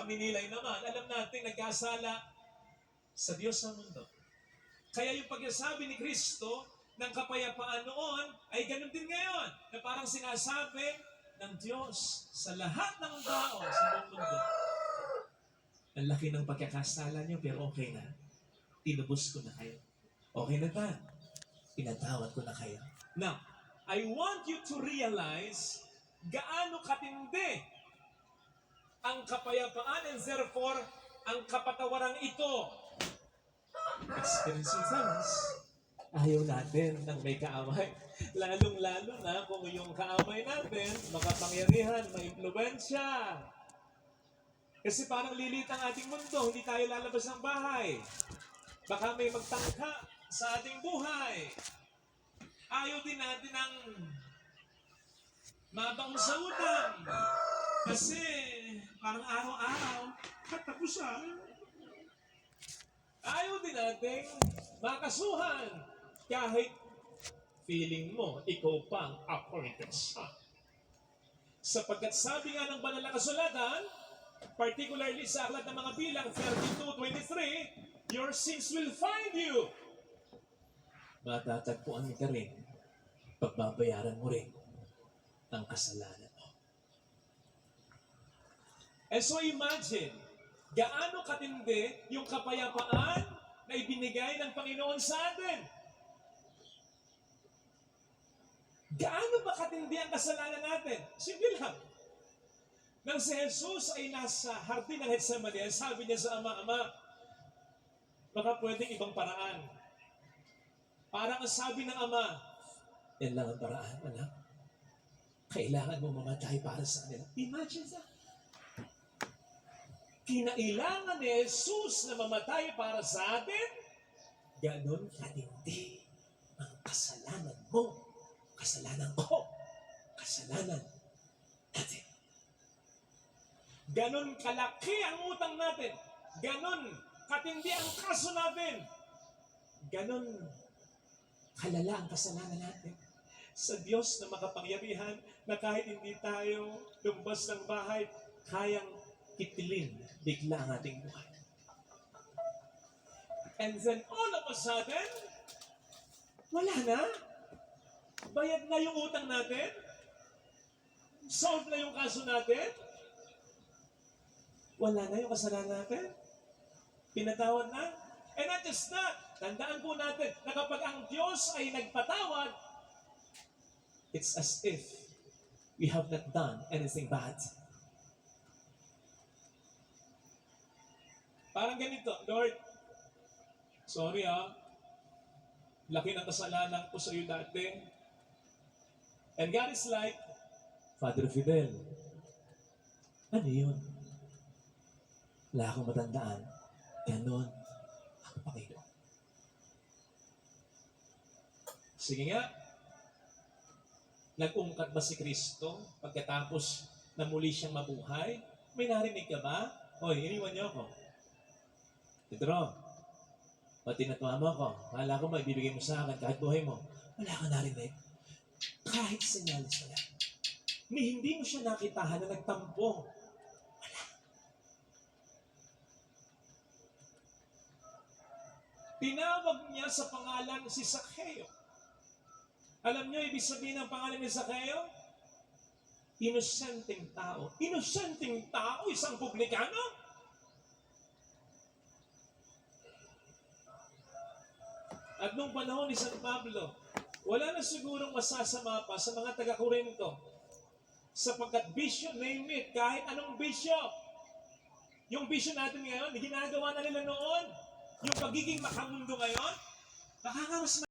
pagninilay naman, alam natin nagkasala sa Diyos sa mundo. Kaya yung pagsasabi ni Kristo ng kapayapaan noon ay ganun din ngayon, na parang sinasabi ng Diyos sa lahat ng tao sa buong mundo. Ang laki ng pagkakasala niyo, pero okay na. Tinubos ko na kayo. Okay na ba? Pinatawad ko na kayo. Now, I want you to realize gaano katindi ang kapayapaan and therefore ang kapatawarang ito. Experiencing us. Ayaw natin ng may kaaway. Lalong-lalo na kung yung kaaway natin, makapangyarihan, maimpluwensya. Kasi parang lilit ang ating mundo, hindi tayo lalabas ng bahay. Baka may magtangka sa ating buhay. Ayaw din natin ng mabango sa utang. Kasi parang araw-araw, katapusan. Ayaw din natin makasuhan kahit feeling mo ikaw pang appointed son. Sapagkat sabi nga ng banal na kasulatan, particularly sa aklat ng mga bilang 32:23, your sins will find you. Matatagpuan ka rin, pagbabayaran mo rin ang kasalanan mo. And so imagine, gaano katindi yung kapayapaan na ibinigay ng Panginoon sa atin. Gaano ba katindi ang kasalanan natin? Simple lang. Nang si Jesus ay nasa hardin ng Getsemani, sabi niya sa Ama, Ama, baka pwedeng ibang paraan. Parang ang sabi ng Ama, yan lang ang paraan, anak. Kailangan mo mamatay para sa kanila. Imagine that. Kinailangan ni Jesus na mamatay para sa atin, ganon katindi ang kasalanan mo, kasalanan ko, kasalanan natin. Ganon kalaki ang utang natin, ganon katindi ang kaso natin, ganon kalala ang kasalanan natin. Sa Diyos na makapangyarihan na kahit hindi tayo lumabas ng bahay, kayang kitilin bigla ang ating buhay. And then all of a sudden, wala na. Bayad na yung utang natin. Solve na yung kaso natin. Wala na yung kasalanan natin. Pinatawad na. And not just that, tandaan po natin na kapag ang Diyos ay nagpatawad, it's as if we have not done anything bad. Parang ganito, Lord, sorry laki ng kasalanan ko sa iyo dati. And God is like, Father Fidel, ano yun? Wala akong matandaan. Ganon ang Panginoon. Sige nga, nag-ungkat ba si Kristo pagkatapos na muli siyang mabuhay? May narinig ka ba? Hoy, iniwan niyo ako. Pedro, pati natuwa mo ako. Kala ko maibibigay mo sa akin kahit buhay mo. Wala ka narinig. Kahit sinyalis wala. Ni hindi mo siya nakitahan na nagtampo. Wala. Tinawag niya sa pangalan si Zaccheo. Alam niyo, ibig sabihin ng pangalan ni Zaccheo? Inosenteng tao. Inosenteng tao, isang publikano? At nung panahon ni San Pablo, wala na sigurong masasama pa sa mga taga-Korinto. Sapagkat bisyo, name it, kahit anong bisyo. Yung bisyo natin ngayon, ginagawa na nila noon. Yung pagiging makamundo ngayon, baka nga mas